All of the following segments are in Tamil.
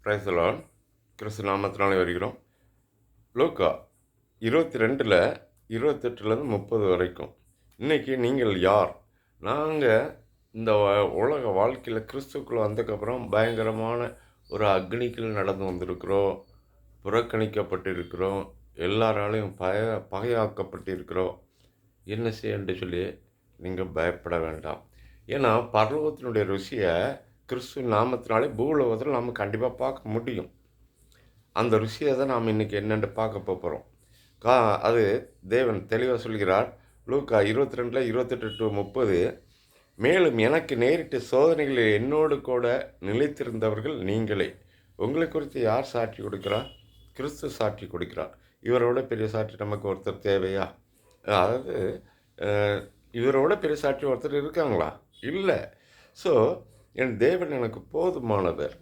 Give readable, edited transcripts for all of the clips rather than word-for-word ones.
Praise the Lord. கிறிஸ்து நாமத்தினாலே வருகிறோம். லூக்கா 22ல் 28லேருந்து 30 வரைக்கும். இன்றைக்கி நீங்கள் யார்? நாங்கள் இந்த உலக வாழ்க்கையில் கிறிஸ்துக்குள்ளே வந்ததுக்கப்புறம் பயங்கரமான ஒரு அக்னிக்குள் நடந்து வந்திருக்கிறோம். புறக்கணிக்கப்பட்டிருக்கிறோம். எல்லாராலையும் பகையாக்கப்பட்டிருக்கிறோம். என்ன செய்யன்னு சொல்லி நீங்கள் பயப்பட வேண்டாம். ஏன்னா பரலோகத்தினுடைய ருசியை கிறிஸ்து நாமத்தினாலே பூலோகத்தில் நாம் கண்டிப்பாக பார்க்க முடியும். அந்த ருசியை தான் நாம் இன்றைக்கி என்னென்று பார்க்க போகிறோம். அது தேவன் தெளிவாக சொல்கிறார். லூக்கா 22ல் 28-30. மேலும் எனக்கு நேரிட்ட சோதனைகளில் என்னோடு கூட நிலைத்திருந்தவர்கள் நீங்களே. உங்களை குறித்து யார் சாட்சி கொடுக்கிறார்? கிறிஸ்து சாட்சி கொடுக்கிறார். இவரோட பெரிய சாட்சி நமக்கு ஒருத்தர் தேவையா? அதாவது இவரோட பெரிய சாட்சி ஒருத்தர் இருக்காங்களா? இல்லை. ஸோ என் தேவன் எனக்கு போதுமானவர்.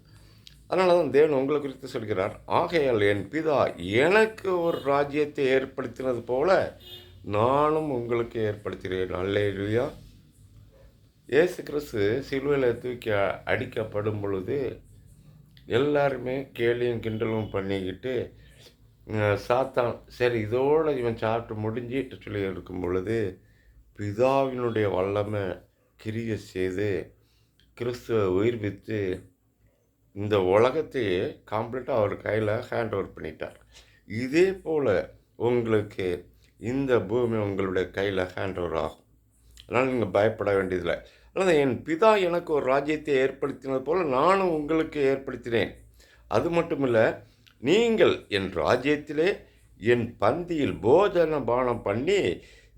அதனால தான் தேவன் உங்களை குறித்து சொல்கிறார். ஆகையால் என் பிதா எனக்கு ஒரு ராஜ்யத்தை ஏற்படுத்தினது போல நானும் உங்களுக்கு ஏற்படுத்துகிறேன். அல்லேலூயா. இயேசு கிறிஸ்து சிலுவையில் தூக்கி அடிக்கப்படும் பொழுது எல்லாருமே கேலியும் கிண்டலும் பண்ணிக்கிட்டு சாத்தான் சரி இதோடு இவன் சாப்பிட்டு முடிஞ்சிட்டு சொல்லி இருக்கும் பொழுது பிதாவினுடைய வல்லமை கிரியை செய்து கிறிஸ்துவை உயிர்ப்பித்து இந்த உலகத்தையே கம்ப்ளீட்டாக அவர் கையில் ஹேண்ட் ஓவர் பண்ணிட்டார். இதே போல் உங்களுக்கு இந்த பூமி உங்களுடைய கையில் ஹேண்ட் ஓவர் ஆகும். அதனால் நீங்கள் பயப்பட வேண்டியதில்லை. அதனால் என் பிதா எனக்கு ஒரு ராஜ்யத்தை ஏற்படுத்தினது போல் நானும் உங்களுக்கு ஏற்படுத்தினேன். அது மட்டும் இல்லை, நீங்கள் என் ராஜ்யத்திலே என் பந்தியில் போஜன பானம் பண்ணி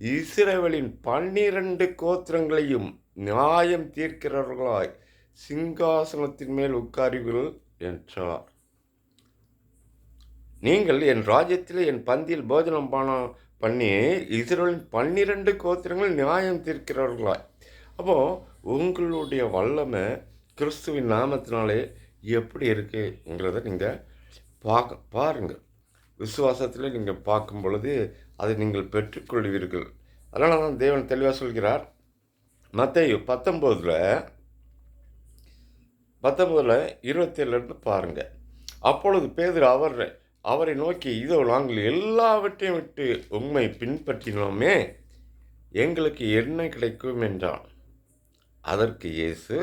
இஸ்ரவேலின் 12 கோத்திரங்களையும் நியாயம் தீர்க்கிறவர்களாய் சிங்காசனத்தின் மேல் உட்காருவீர்கள் என்றார். நீங்கள் என் ராஜ்யத்தில் என் பந்தியில் போஜனம் பானம் பண்ணி இஸ்ரவேலின் 12 கோத்திரங்கள் நியாயம் தீர்க்கிறவர்களாய். அப்போது உங்களுடைய வல்லமை கிறிஸ்துவின் நாமத்தினாலே எப்படி இருக்குங்கிறத நீங்கள் பாருங்கள். விசுவாசத்தில் நீங்கள் பார்க்கும் பொழுது அதை நீங்கள் பெற்றுக்கொள்வீர்கள். அதனால தான் தேவன் தெளிவாக சொல்கிறார். மத்தேயு 19:27 பாருங்கள். அப்பொழுது பேதுரு அவரை நோக்கி, இதோ நாங்கள் எல்லாவற்றையும் விட்டு உம்மை பின்பற்றினோமே, எங்களுக்கு என்ன கிடைக்கும் என்றான். அதற்கு இயேசு,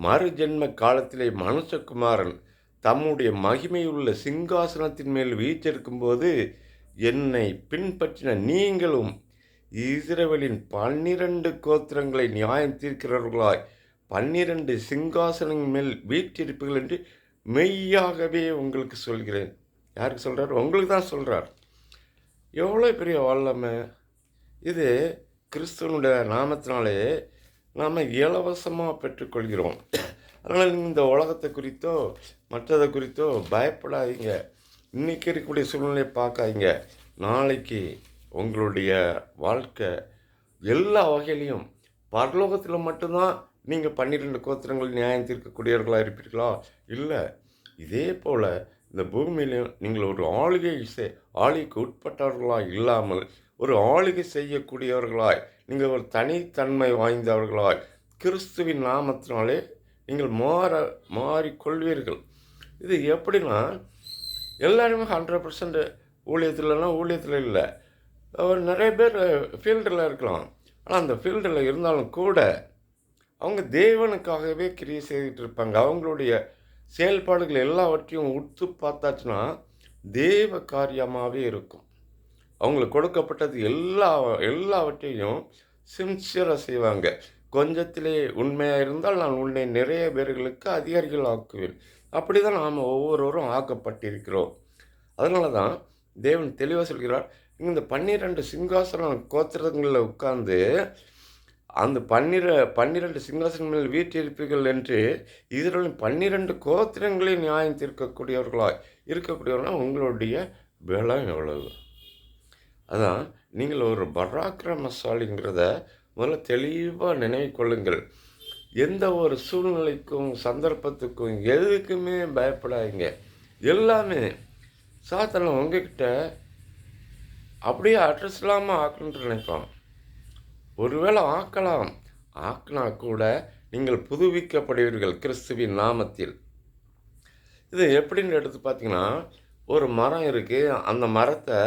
மறுஜென்ம காலத்திலே மனுஷகுமாரன் தம்முடைய மகிமையுள்ள சிங்காசனத்தின் மேல் வீற்றிருக்கும்போது என்னை பின்பற்றின நீங்களும் இஸ்ரவேலின் 12 கோத்திரங்களை நியாயம் தீர்க்கிறவர்களாய் 12 சிங்காசனங்கள் மேல் வீற்றிருப்பீர்கள் என்று மெய்யாகவே உங்களுக்கு சொல்கிறேன். யாருக்கு சொல்கிறார்? உங்களுக்கு தான் சொல்கிறார். எவ்வளோ பெரிய வல்லமை இது! கிறிஸ்துவனுடைய நாமத்தினாலே நாம் இலவசமாக பெற்றுக்கொள்கிறோம். அதனால் இந்த உலகத்தை குறித்தோ மற்றதை குறித்தோ பயப்படாதீங்க. இன்றைக்கி இருக்கக்கூடிய சூழ்நிலையை பார்க்காதீங்க. நாளைக்கு உங்களுடைய வாழ்க்கை எல்லா வகையிலையும் பரலோகத்தில் மட்டும்தான் நீங்கள் 12 கோத்திரங்கள் நியாயம் தீர்க்கக்கூடியவர்களாக இருப்பீர்களா? இல்லை. இதே போல் இந்த பூமியிலையும் நீங்கள் ஒரு ஆளுகைக்கு உட்பட்டவர்களாக இல்லாமல் ஒரு ஆளுகை செய்யக்கூடியவர்களாய், நீங்கள் ஒரு தனித்தன்மை வாய்ந்தவர்களாய் கிறிஸ்துவின் நாமத்தினாலே நீங்கள் மாறிக்கொள்வீர்கள். இது எப்படின்னா, எல்லாருமே 100% ஊழியத்தில் இல்லை. நிறைய பேர் ஃபீல்டில் இருக்கலாம். ஆனால் அந்த ஃபீல்டில் இருந்தாலும் கூட அவங்க தேவனுக்காகவே கிரியை செய்துட்டு இருப்பாங்க. அவங்களுடைய செயல்பாடுகள் எல்லாவற்றையும் உற்று பார்த்தாச்சுன்னா தேவ காரியமாகவே இருக்கும். அவங்களுக்கு கொடுக்கப்பட்டது எல்லாவற்றையும் சின்சியராக செய்வாங்க. கொஞ்சத்திலே உண்மையாக இருந்தால் நான் உன்னை நிறைய பேர்களுக்கு அதிகாரிகள் ஆக்குவேன். அப்படி தான் நாம் ஒவ்வொருவரும் ஆக்கப்பட்டிருக்கிறோம். அதனால தான் தேவன் தெளிவாக சொல்கிறார், இந்த 12 சிங்காசன கோத்திரங்களில் உட்கார்ந்து அந்த 12 சிங்காசனம் மேல் வீற்றிருப்பீர்கள் என்று இஸ்ரவேலின் 12 கோத்திரங்களை நியாயம் இருக்கக்கூடியவர்களா உங்களுடைய பலம் எவ்வளவு? அதான் நீங்கள் ஒரு பராக்கிரமசாலிங்கிறத முதல்ல தெளிவாக நினைவு கொள்ளுங்கள். எந்த ஒரு சூழ்நிலைக்கும் சந்தர்ப்பத்துக்கும் எதுக்குமே பயப்படாதீங்க. எல்லாமே சாத்தான உங்ககிட்ட அப்படியே அட்ரஸ் இல்லாமல் ஆக்கணுன்ட்டு நினைப்பான். ஒருவேளை ஆக்கினா கூட நீங்கள் புதுப்பிக்கப்படுவீர்கள் கிறிஸ்துவின் நாமத்தில். இது எப்படின்னு எடுத்து பார்த்தீங்கன்னா, ஒரு மரம் இருக்குது. அந்த மரத்தை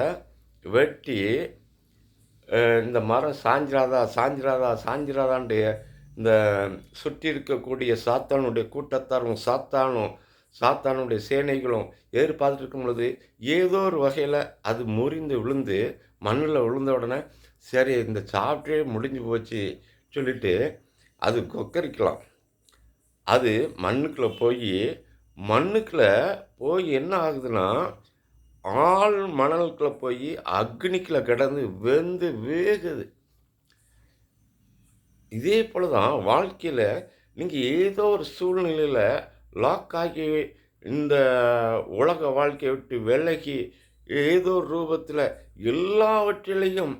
வெட்டி இந்த மரம் சாஞ்சிராதா, சாஞ்சிராதா, சாஞ்சிராதான்ட்டு இந்த சுற்றி இருக்கக்கூடிய சாத்தானுடைய கூட்டத்தாரும், சாத்தானுடைய சேனைகளும் எதிர்பார்த்துட்டு இருக்கும் பொழுது, ஏதோ ஒரு வகையில அது முறிந்து விழுந்து, மண்ணுல விழுந்த உடனே, சரி இந்த சாப்டரே முடிஞ்சு போச்சு சொல்லிட்டு, அது கொக்கரிக்கலாம். அது மண்ணுக்குள்ள போய் என்ன ஆகுதுன்னா, ஆழ் மணலுக்குள்ள போய் அக்னிக்குள்ள கிடந்து வெந்து வேகுது. இதே போல தான் வாழ்க்கையில நீங்க ஏதோ ஒரு சூழ்நிலையில லாக் ஆகி இந்த உலக வாழ்க்கையை விட்டு விலகி ஏதோ ஒரு ரூபத்தில எல்லாவற்றிலையும்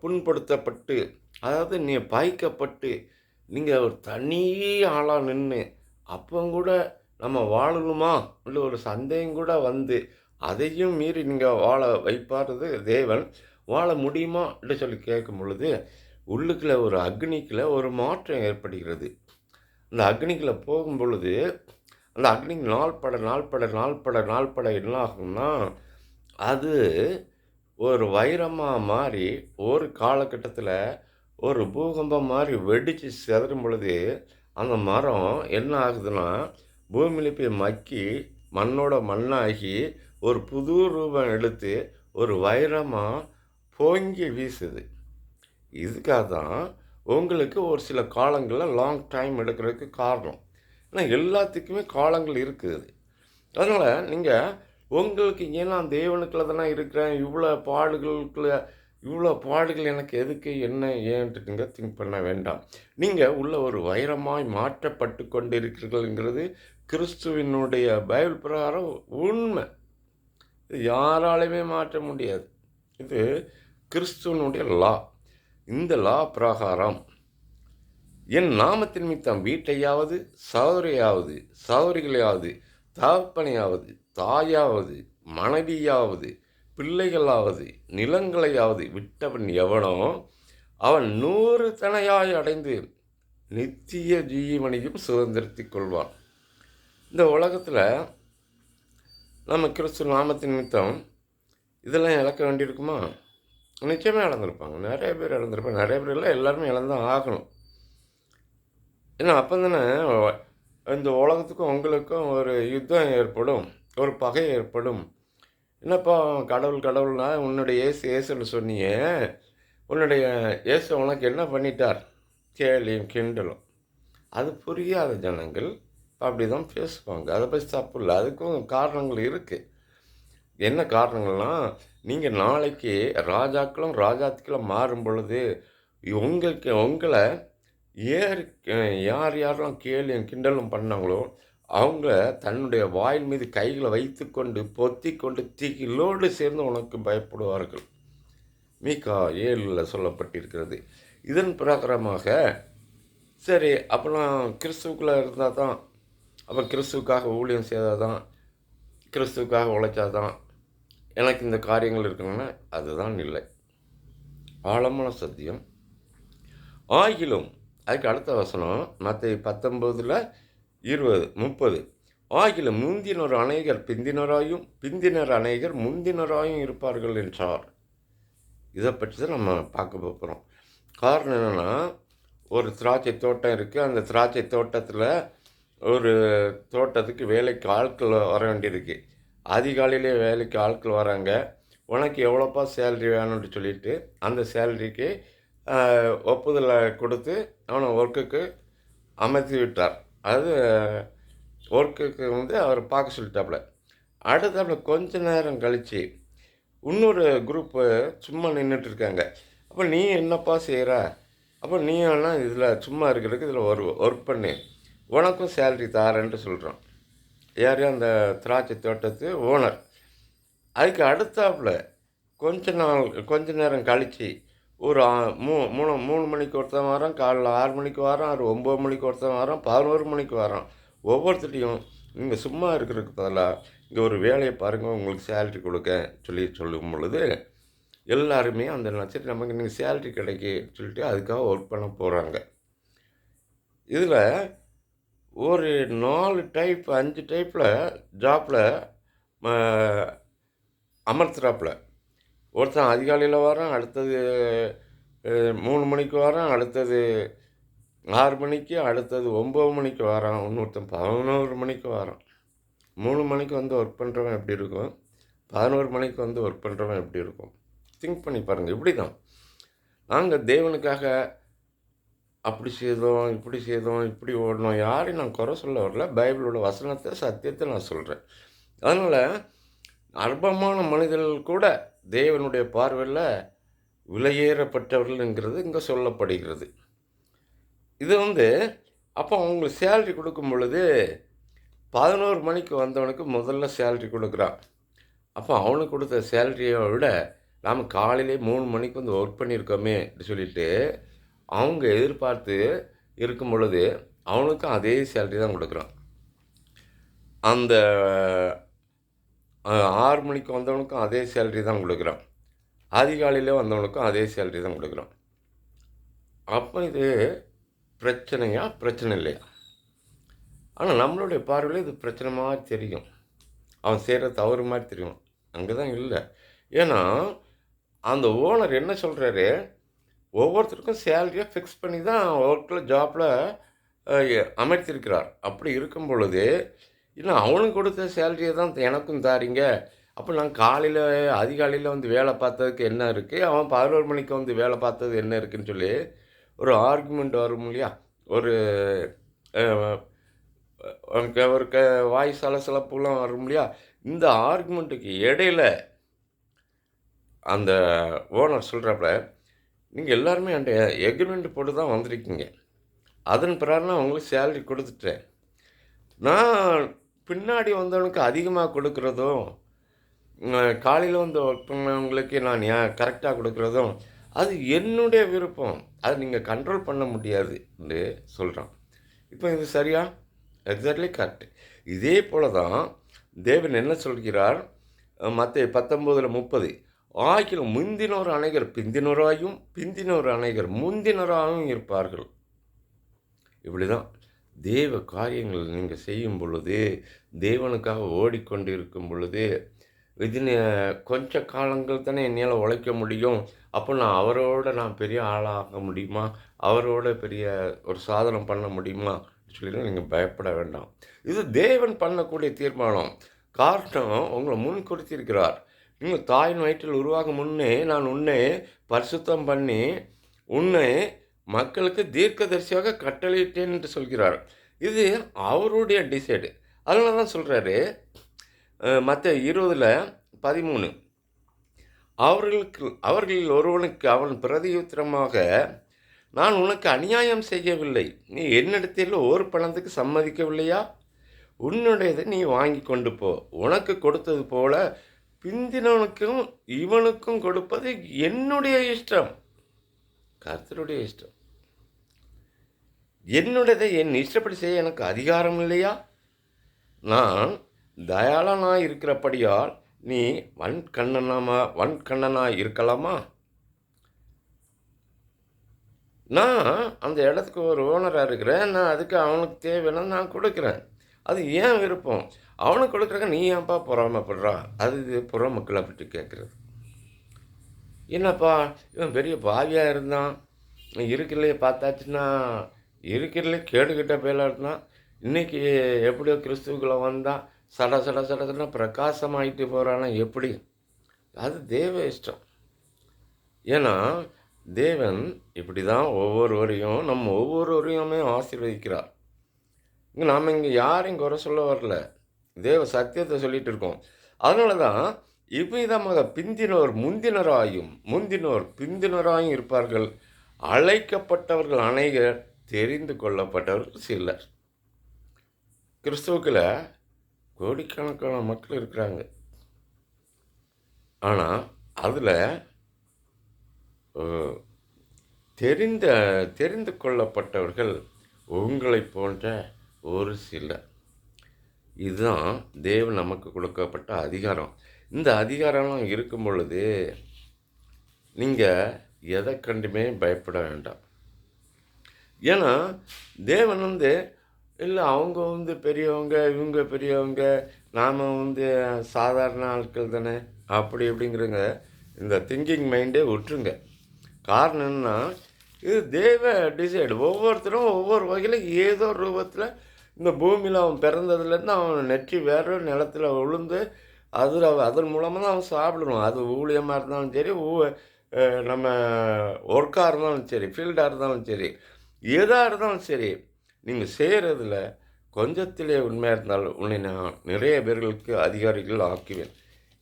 புண்படுத்தப்பட்டு, அதாவது பாய்க்கப்பட்டு, நீங்க ஒரு தனி ஆளா நின்னு, அப்பங்கூட நம்ம வாழணுமா? உள்ள ஒரு சந்தேகம் கூட வந்து, அதையும் மீறி நீங்க வாழ வைப்பாரது தேவன். வாழ முடியுமா? என்று சொல்லி கேட்கும் பொழுது, உள்ளுக்குள்ள ஒரு அக்னிக்குள்ள ஒரு மாற்றம் ஏற்படுகிறது. அந்த அக்னிக்குள்ள போகும்பொழுது, அந்த அக்னி நாள்பட என்ன ஆகும்னா, அது ஒரு வைரமா மாறி, ஒரு காலகட்டத்தில ஒரு பூகம்பம் மாரி வெடிச்சு சிதறும் பொழுது, அந்த மரம் என்ன ஆகுதுன்னா, பூமியில போய் மக்கி, மண்ணோட மண்ணாகி, ஒரு புது ரூபம் எடுத்து, ஒரு வைரமா பொங்கி வீசுது. இதுக்காக தான் உங்களுக்கு ஒரு சில காலங்கள்ல லாங் டைம் எடுக்கிறதுக்கு காரணம். ஏன்னா எல்லாத்துக்குமே காலங்கள் இருக்குது. அதனால நீங்க உங்களுக்கு ஏன் நான் தேவனுக்குள்ள தானே இருக்கிறேன், இவ்வளோ பாடுகள் எனக்கு எதுக்கு, என்ன, ஏன்ட்டு நீங்க திங்க் பண்ண வேண்டாம். நீங்க உள்ள ஒரு வைரமாய் மாற்றப்பட்டு கொண்டிருக்கிறீர்கள்ங்கிறது கிறிஸ்துவினுடைய பைபிள் பிரகாரம் உண்மை. இது யாராலையுமே மாற்ற முடியாது. இது கிறிஸ்துவனுடைய லா. இந்த லா பிரகாரம் என் நாமத்தின் நிமித்தம் வீட்டையாவது, சகோதரிகளையாவது, தகப்பனையாவது, தாயாவது, மனைவியாவது, பிள்ளைகளாவது, நிலங்களையாவது விட்டவன் எவனோ அவன் 100 தனையாய் அடைந்து நித்திய ஜீவனையும் சுதந்திரத்திக் கொள்வான். இந்த உலகத்தில் நம்ம கிறிஸ்து நாமத்தின் நிமித்தம் இதெல்லாம் இழக்க வேண்டியிருக்குமா? நிச்சயமாக இழந்திருப்பாங்க. நிறைய பேர் இழந்திருப்பாங்க. நிறைய பேர் இல்லை, எல்லாருமே இழந்தான் ஆகணும். ஏன்னா அப்போ தானே இந்த உலகத்துக்கும் உங்களுக்கும் ஒரு யுத்தம் ஏற்படும், ஒரு பகை ஏற்படும். என்னப்பா கடவுள்னா உன்னுடைய ஏசுன்னு சொன்னியே, உன்னுடைய இயேசு உனக்கு என்ன பண்ணிட்டார்? கேலியும் கிண்டலும். அது புரியாத ஜனங்கள் அப்படி தான் பேசுவாங்க. அதை பற்றி தப்பு இல்லை, அதுக்கும் காரணங்கள் இருக்குது. என்ன காரணங்கள்லாம், நீங்கள் நாளைக்கு ராஜாக்களும் ராஜாத்திகளும் மாறும் பொழுது உங்களை யாரெல்லாம் கேலியும் கிண்டலும் பண்ணாங்களோ அவங்க தன்னுடைய வாயில் மீது கைகளை வைத்துக்கொண்டு பொத்தி கொண்டு தீக்கிலோடு சேர்ந்து உனக்கு பயப்படுவார்கள். மீகா 7 சொல்லப்பட்டிருக்கிறது. இதன் பிரகாரமாக சரி அப்போலாம் கிறிஸ்துவுக்குள்ளே இருந்தால் தான், அப்போ கிறிஸ்துவுக்காக ஊழியம் செய்தால் தான், கிறிஸ்துவுக்காக உழைச்சாதான் எனக்கு இந்த காரியங்கள் இருக்கணும்னா அதுதான் இல்லை. ஆழமான சத்தியம். ஆகிலும் அதுக்கு அடுத்த வசனம் மத்தேயு 19:20-30. ஆகிலும் முந்தினோர் அநேகர் பிந்தினராயும், பிந்தினர் அநேகர் முந்தினராயும் இருப்பார்கள் என்றார். இதை பற்றி தான் நம்ம பார்க்க போகிறோம். காரணம் என்னென்னா, ஒரு திராட்சை தோட்டம் இருக்குது. அந்த திராட்சை தோட்டத்தில் ஒரு தோட்டத்துக்கு வேலைக்கு ஆட்கள் வர வேண்டியிருக்கு. அதிகாலையிலே வேலைக்கு ஆட்கள் வராங்க. உனக்கு எவ்வளோப்பா சேலரி வேணும்னு சொல்லிட்டு அந்த சேலரிக்கு ஒப்புதலை கொடுத்து அவனை ஒர்க்குக்கு அமர்த்தி விட்டார். அது ஒர்க்குக்கு அவர் பார்க்க சொல்லிட்டாப்புல. அடுத்தாப்புல கொஞ்ச நேரம் கழித்து இன்னொரு குரூப்பு சும்மா நின்றுட்டுருக்காங்க. அப்போ நீ என்னப்பா செய்கிற? அப்போ நீ வேணால் இதில் சும்மா இருக்கிறதுக்கு இதில் ஒர்க் பண்ணி உனக்கும் சேலரி தாரேன்ட்டு சொல்கிறான். யார்? அந்த திராட்சை தோட்டத்து ஓனர். அதுக்கு அடுத்தாப்புல கொஞ்ச நேரம் கழித்து ஒரு 3 மணிக்கு ஒருத்தன் வரான், காலைல 6 மணிக்கு வரான், 9 மணிக்கு ஒருத்தன் வரான், 11 மணிக்கு வரான். ஒவ்வொருத்தட்டையும் நீங்கள் சும்மா இருக்கிறதுக்கு பதிலாக இங்கே ஒரு வேலையை பாருங்கள், உங்களுக்கு சேலரி கொடுக்க சொல்லும் பொழுது எல்லாருமே அந்த சரி நமக்கு நீங்கள் சேலரி கிடைக்கு சொல்லிட்டு அதுக்காக ஒர்க் பண்ண போகிறாங்க. இதில் ஒரு 4 டைப் 5 டைப்பில் ஜாப்பில் அமர்த்துறாப்புல. ஒருத்தன் அதிகாலையில் வரான், அடுத்தது 3 மணிக்கு வரான், அடுத்தது 6 மணிக்கு, அடுத்தது 9 மணிக்கு வரான், இன்னொருத்தன் 11 மணிக்கு வரான். 3 மணிக்கு வந்து ஒர்க் பண்ணுறவன் எப்படி இருக்கும், 11 மணிக்கு வந்து ஒர்க் பண்ணுறவன் எப்படி இருக்கும்? திங்க் பண்ணி பாருங்கள். இப்படி தான் நாங்கள் தேவனுக்காக அப்படி செய்தோம், இப்படி செய்தோம், இப்படி ஓடணும். யாரையும் நான் குறை சொல்ல வரல. பைபிளோட வசனத்தை, சத்தியத்தை நான் சொல்கிறேன். அதனால் அற்பமான மனிதர்கள் கூட தேவனுடைய பார்வையில் விலையேறப்பட்டவர்கள்ங்கிறது இங்கே சொல்லப்படுகிறது. இது வந்து அப்போ அவங்களுக்கு சேலரி கொடுக்கும் பொழுது 11 மணிக்கு வந்தவனுக்கு முதல்ல சேலரி கொடுக்குறான். அப்போ அவனுக்கு கொடுத்த சேலரியை விட நாம் காலையிலே 3 மணிக்கு வந்து ஒர்க் பண்ணியிருக்கோமே அப்படி சொல்லிட்டு அவங்க எதிர்பார்த்து இருக்கும் பொழுது அவனுக்கும் அதே சேலரி தான் கொடுக்குறான். அந்த 6 மணிக்கு வந்தவனுக்கும் அதே சேலரி தான் கொடுக்குறான். அதிகாலையில் வந்தவனுக்கும் அதே சேலரி தான் கொடுக்குறான். அப்போ இது பிரச்சனையா, பிரச்சனை இல்லையா? ஆனால் நம்மளுடைய பார்வையில் இது பிரச்சனை மாதிரி தெரியும். அவன் செய்கிற தவறு மாதிரி தெரியும். அங்கே தான் இல்லை. ஏன்னா அந்த ஓனர் என்ன சொல்கிறாரு, ஒவ்வொருத்தருக்கும் சேலரியை ஃபிக்ஸ் பண்ணி தான் ஒர்க்கில் ஜாப்பில் அமர்த்தியிருக்கிறார். அப்படி இருக்கும் பொழுது இன்னும் அவனுக்கு கொடுத்த சேலரியை தான் எனக்கும் தாரீங்க. அப்போ நான் காலையில் அதிகாலையில் வந்து வேலை பார்த்ததுக்கு என்ன இருக்குது, அவன் 11 மணிக்கு வந்து வேலை பார்த்தது என்ன இருக்குதுன்னு சொல்லி ஒரு ஆர்குமெண்ட் வரும் இல்லையா? ஒரு ஒரு வாய் சலசலப்புலாம் வரும் இல்லையா? இந்த ஆர்குமெண்ட்டுக்கு இடையில அந்த ஓனர் சொல்கிறப்ப, நீங்கள் எல்லாருமே என்கிட்ட எக்ரிமெண்ட் போட்டு தான் வந்திருக்கீங்க. அதன் பிறகு நான் உங்களுக்கு சேலரி கொடுத்துட்டேன். நான் பின்னாடி வந்தவனுக்கு அதிகமாக கொடுக்குறதும், காலையில் வந்து ஒர்க் பண்ணவங்களுக்கு நான் கரெக்டாக கொடுக்குறதும் அது என்னுடைய விருப்பம். அதை நீங்கள் கண்ட்ரோல் பண்ண முடியாதுன்னு சொல்கிறான். இப்போ இது சரியா? Exactly correct. இதே போல தான் தேவன் என்ன சொல்கிறார், மத்தேயு 19:30, ஆகிலும் முந்தினோர் அநேகர் பிந்தினோராயும், பிந்தினோர் அநேகர் முந்தினராயும் இருப்பார்கள். இப்படி தான் தேவ காரியங்கள் நீங்கள் செய்யும் பொழுது, தேவனுக்காக ஓடிக்கொண்டு இருக்கும் பொழுது, விதின் கொஞ்ச காலங்கள் தானே என்னால் உழைக்க முடியும், அப்போ நான் பெரிய ஆளாக முடியுமா, அவரோட பெரிய ஒரு சாதனம் பண்ண முடியுமா சொல்லி நீங்கள் பயப்பட வேண்டாம். இது தேவன் பண்ணக்கூடிய தீர்மானம். காரணம் உங்களை முன் கொடுத்திருக்கிறார். நீங்கள் தாயின் வயிற்றில் உருவாகும் முன்னே நான் உன்னை பரிசுத்தம் பண்ணி உன்னை மக்களுக்கு தீர்க்கதரிசியாக கட்டளையிட்டேன் என்று சொல்கிறார். இது அவருடைய டிசைடு. அதனால தான் சொல்கிறாரு மத்தேயு 20:13, அவர்களில் ஒருவனுக்கு அவன் பிரதியுத்தரமாக, நான் உனக்கு அநியாயம் செய்யவில்லை, நீ என்னிடத்தில் ஒரு பணத்துக்கு சம்மதிக்கவில்லையா, உன்னுடையதை நீ வாங்கி கொண்டு போ, உனக்கு கொடுத்தது போல பிந்தினவனுக்கும் இவனுக்கும் கொடுப்பது என்னுடைய இஷ்டம், கர்த்தருடைய இஷ்டம். என்னுடையதை என் இஷ்டப்படி செய்ய எனக்கு அதிகாரம் இல்லையா? நான் தயாளனாய் இருக்கிறபடியால் நீ வன்கண்ணனாய் இருக்கலாமா? நான் அந்த இடத்துக்கு ஒரு ஓனராக இருக்கிறேன். நான் அதுக்கு அவனுக்கு தேவைன்னா நான் கொடுக்குறேன். அது ஏன் விருப்பம். அவனுக்கு கொடுக்குறாங்க, நீ ஏன்ப்பா பொறாமப்படுறா? அது புற மக்களை பற்றி கேட்குறது. என்னப்பா இவன் பெரிய பாவியாக இருந்தான், இருக்கிறதுலே பார்த்தாச்சுன்னா இருக்கிறதுலே கேடுகிட்ட பேலாக இருந்தான், இன்றைக்கி எப்படியோ கிறிஸ்துவுக்குள்ளே வந்தான், சட சட சடன்னா பிரகாசமாகிட்டு போகிறானா எப்படி? அது தேவ இஷ்டம். ஏன்னா தேவன் இப்படி தான் நம்ம ஒவ்வொருவரையுமே ஆசீர்வதிக்கிறார். நாம் இங்கே யாரையும் குறை சொல்ல வரல, தேவ சத்தியத்தை சொல்லிகிட்டு இருக்கோம். அதனால தான் இவ்விதமாக பிந்தினோர் முந்தினராயும் முந்தினோர் பிந்தினராயும் இருப்பார்கள், அழைக்கப்பட்டவர்கள் அநேகர், தெரிந்து கொள்ளப்பட்டவர்கள் சிலர். கிறிஸ்துவுக்குள்ள கோடிக்கணக்கான மக்கள் இருக்கிறாங்க. ஆனால் அதில் தெரிந்து கொள்ளப்பட்டவர்கள் உங்களை போன்ற ஒரு சிலர். இதுதான் தேவன் நமக்கு கொடுக்கப்பட்ட அதிகாரம். இந்த அதிகாரம்லாம் இருக்கும் பொழுது நீங்கள் எதை கண்டுமே பயப்பட வேண்டாம். ஏன்னா தேவன் இல்ல அவங்க வந்து பெரியவங்க, இவங்க பெரியவங்க, நாம வந்து சாதாரண ஆட்கள் தானே, அப்படி இப்படிங்கிறங்க இந்த திங்கிங் மைண்டே விட்டுருங்க. காரணம் என்னன்னா, இது தேவ டிசைடு. ஒவ்வொருத்தரும் ஒவ்வொரு வகையில ஏதோ ரூபத்தில இந்த பூமியில அவன் பிறந்ததுலேருந்து அவன் நெற்றி வேற நிலத்தில விழுந்து, அதில அதன் மூலமா தான் அவன் சாப்பிடணும். அது ஊழியமா இருந்தாலும் சரி, நம்ம ஒர்க்கா இருந்தாலும் சரி, ஃபீல்டா இருந்தாலும் சரி, எதா இருந்தாலும் சரி, நீங்க செய்றதுல கொஞ்சத்திலே உண்மையா இருந்தால் உன்னை நான் நிறைய பேர்களுக்கு அதிகாரிகள் ஆக்குவேன்.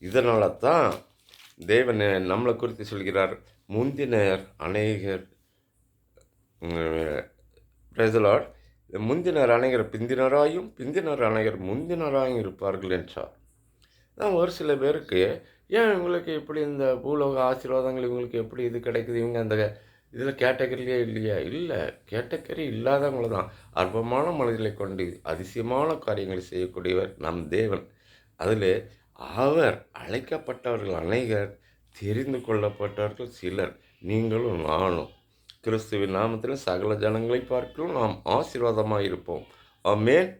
இதனால தான் தேவன் நம்மள குறித்து சொல்கிறார். முந்தினர் அநேகர் பிரைஸ் தி லார்ட். முந்தினர் அநேகர் பிந்தினராயும், பிந்தினர் அநேகர் முந்தினராயும் இருப்பார்கள் என்றார். அதான் ஒரு சில பேருக்கு, ஏன் இவங்களுக்கு இப்படி இந்த பூலோக ஆசீர்வாதங்கள் இவங்களுக்கு எப்படி இது கிடைக்குது? இவங்க அந்த இதில கேட்டகரியிலே இல்லையா? இல்ல. கேட்டகரி இல்லாதவங்கள தான். அற்பமான மனதிலை கொண்டு அதிசயமான காரியங்களை செய்யக்கூடியவர் நம் தேவன். அதிலே அவர் அழைக்கப்பட்டவர்கள் அநேகர், தெரிந்து கொள்ளப்பட்டவர்கள் சிலர். நீங்களும் நானும். கிறிஸ்துவின் நாமத்தில சகல ஜனங்களை பார்க்கிலும் நாம் ஆசீர்வாதமாய் இருப்போம். ஆமென்.